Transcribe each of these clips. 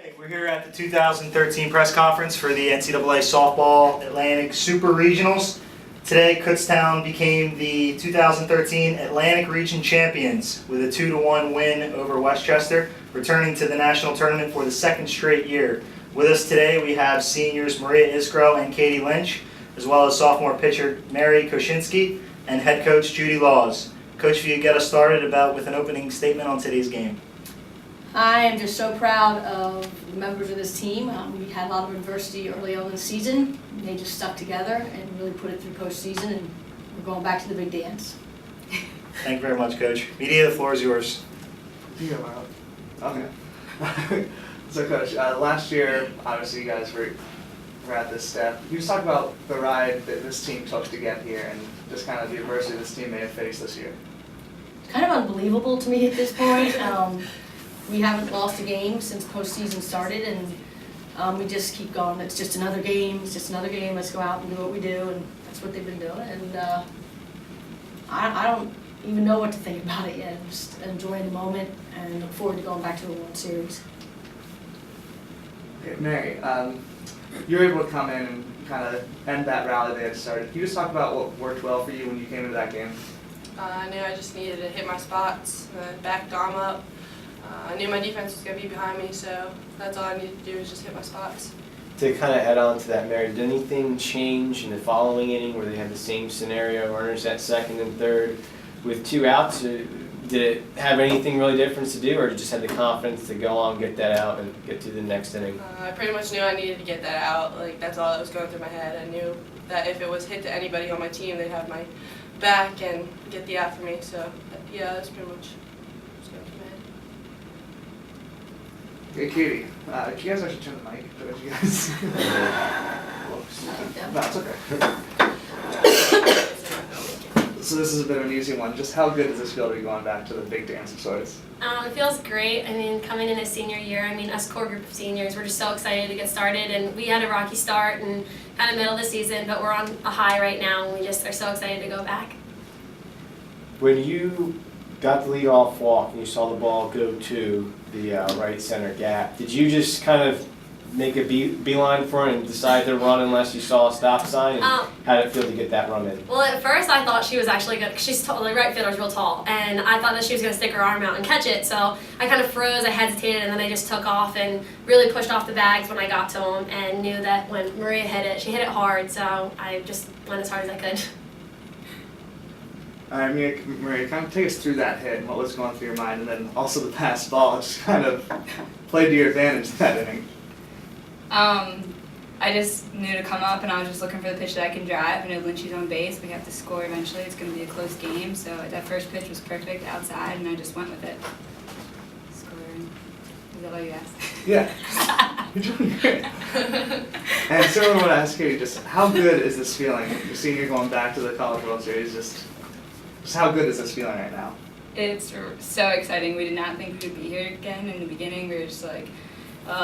Hey, we're here at the 2013 press conference for the NCAA Softball Atlantic Super Regionals. Today, Kutztown became the 2013 Atlantic Region champions with a 2-1 win over Westchester, returning to the national tournament for the second straight year. With us today, we have seniors Maria Isgro and Katie Lynch, as well as sophomore pitcher Maria Kociencki and head coach Judy Lawes. Coach, if you get us started with an opening statement on today's game. I am just so proud of the members of this team. We had a lot of adversity early on in the season. They just stuck together and really put it through postseason, and we're going back to the big dance. Thank you very much, Coach. Media, the floor is yours. Okay. So, Coach, last year, obviously, you guys were at this step. Can you just talk about the ride that this team took to get here and just kind of the adversity this team may have faced this year? It's kind of unbelievable to me at this point. We haven't lost a game since postseason started, and we just keep going. It's just another game. It's just another game. Let's go out and do what we do, and that's what they've been doing. And I don't even know what to think about it yet. I'm just enjoying the moment and look forward to going back to the World Series. Okay, Mary, you were able to come in and kind of end that rally they had started. Can you just talk about what worked well for you when you came into that game? I knew I just needed to hit my spots, back Dom up. I knew my defense was going to be behind me, so that's all I needed to do was just hit my spots. To kind of head on to that, Mary, did anything change in the following inning where they had the same scenario, runners at second and third with 2 outs? Did it have anything really different to do, or did you just have the confidence to go on, get that out, and get to the next inning? I pretty much knew I needed to get that out. Like, that's all that was going through my head. I knew that if it was hit to anybody on my team, they'd have my back and get the out for me. So, yeah, that's pretty much what's going through my head. Hey, Katie, you guys actually turn the mic? But you guys... No, it's okay. So this is a bit of an easy one. Just how good does this feel to be going back to the big dance of sorts? It feels great. I mean, coming in as senior year, us core group of seniors, we're just so excited to get started, and we had a rocky start and kind of middle of the season, but we're on a high right now, and we just are so excited to go back. When you got the leadoff walk and you saw the ball go to the right center gap, did you just kind of make a beeline for it and decide to run unless you saw a stop sign? And how did it feel to get that run in? Well, at first I thought she was actually good, because she's tall, the right fielder's real tall, and I thought that she was going to stick her arm out and catch it, so I kind of froze, I hesitated, and then I just took off and really pushed off the bags when I got to them, and knew that when Maria hit it, she hit it hard, so I just went as hard as I could. I mean, Maria, kind of take us through that hit and what was going through your mind, and then also the pass ball just kind of played to your advantage that inning. I just knew to come up, and I was just looking for the pitch that I can drive. I know Lynch is on base. We have to score eventually. It's going to be a close game, so that first pitch was perfect outside, and I just went with it. Scoring. Is that all you asked? Yeah. You're doing great. And similar to what I asked Katie, just how good is this feeling? Your senior going back to the College World Series, just how good is this feeling right now? It's so exciting. We did not think we would be here again in the beginning. We were just like,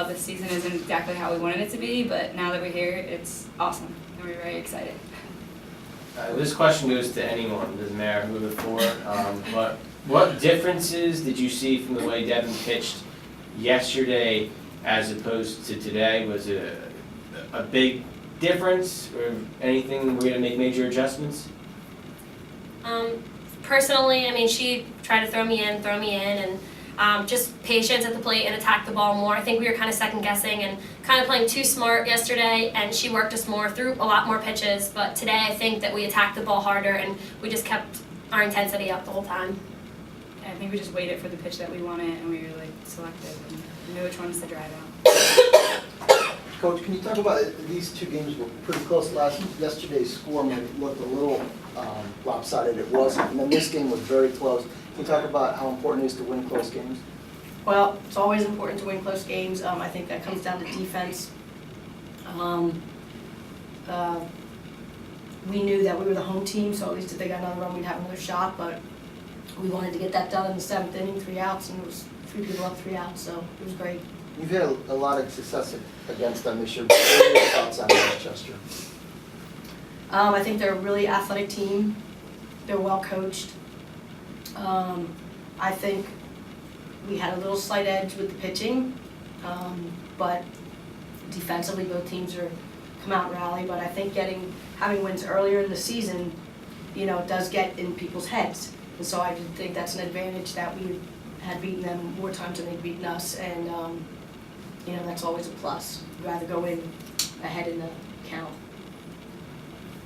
this season isn't exactly how we wanted it to be, but now that we're here, it's awesome, and we're very excited. This question goes to anyone, doesn't matter who it's for. But what differences did you see from the way Devin pitched yesterday as opposed to today? Was it a big difference, or anything we're going to make major adjustments? Personally, she tried to throw me in, and just patience at the plate and attack the ball more. I think we were kind of second guessing and kind of playing too smart yesterday, and she worked us more, threw a lot more pitches, but today I think that we attacked the ball harder and we just kept our intensity up the whole time. I think we just waited for the pitch that we wanted, and we were selective and knew which ones to drive out. Coach, can you talk about these 2 games were pretty close. Yesterday's score looked a little lopsided. It wasn't, and then this game was very close. Can you talk about how important it is to win close games? Well, it's always important to win close games. I think that comes down to defense. We knew that we were the home team, so at least if they got another run, we'd have another shot, but we wanted to get that done in the 7th inning, 3 outs, and it was 3 people up, 3 outs, so it was great. You've had a lot of success against them this year. What are your thoughts on Westchester? I think they're a really athletic team. They're well coached. I think we had a little slight edge with the pitching. but defensively, both teams are come out and rally. But I think having wins earlier in the season, does get in people's heads. And so I think that's an advantage that we had beaten them more times than they'd beaten us, and that's always a plus. We'd rather go in ahead in the count.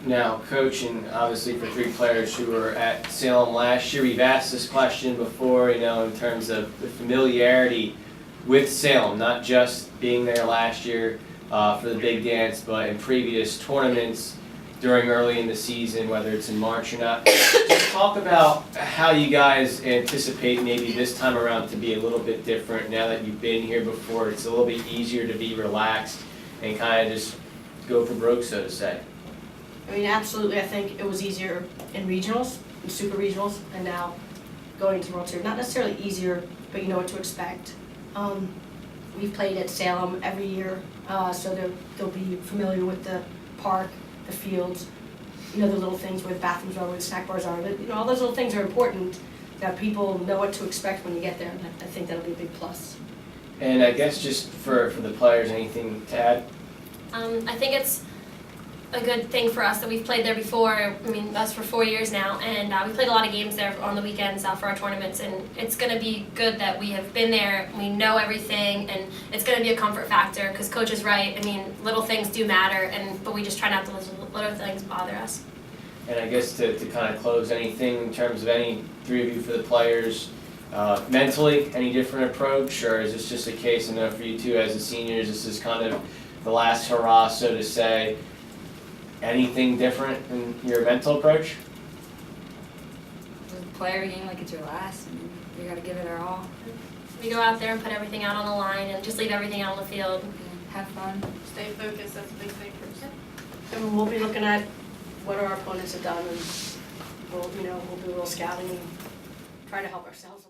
Now, coaching, obviously for 3 players who were at Salem last year, we've asked this question before, in terms of the familiarity with Salem, not just being there last year for the big dance, but in previous tournaments during early in the season, whether it's in March or not. Just talk about how you guys anticipate maybe this time around to be a little bit different now that you've been here before. It's a little bit easier to be relaxed and kind of just go for broke, so to say. I mean, absolutely. I think it was easier in regionals, in super regionals, and now going to World Series. Not necessarily easier, but you know what to expect. We've played at Salem every year, so they'll be familiar with the park, the fields, the little things where the bathrooms are, where the snack bars are. But, all those little things are important that people know what to expect when you get there, and I think that'll be a big plus. And I guess just for the players, anything to add? I think it's a good thing for us that we've played there before. I mean, that's for 4 years now, and we played a lot of games there on the weekends for our tournaments, and it's going to be good that we have been there, we know everything, and it's going to be a comfort factor, because Coach is right. I mean, little things do matter, but we just try not to let little things bother us. And I guess to kind of close, anything in terms of any 3 of you for the players, mentally, any different approach, or is this just a case, I know for you two as the seniors, this is kind of the last hurrah, so to say. Anything different in your mental approach? As a player, a game like it's your last, and you gotta give it our all. We go out there and put everything out on the line and just leave everything out on the field. Have fun. Stay focused, that's a big thing for us. And we'll be looking at what our opponents have done, and we'll do a little scouting and try to help ourselves.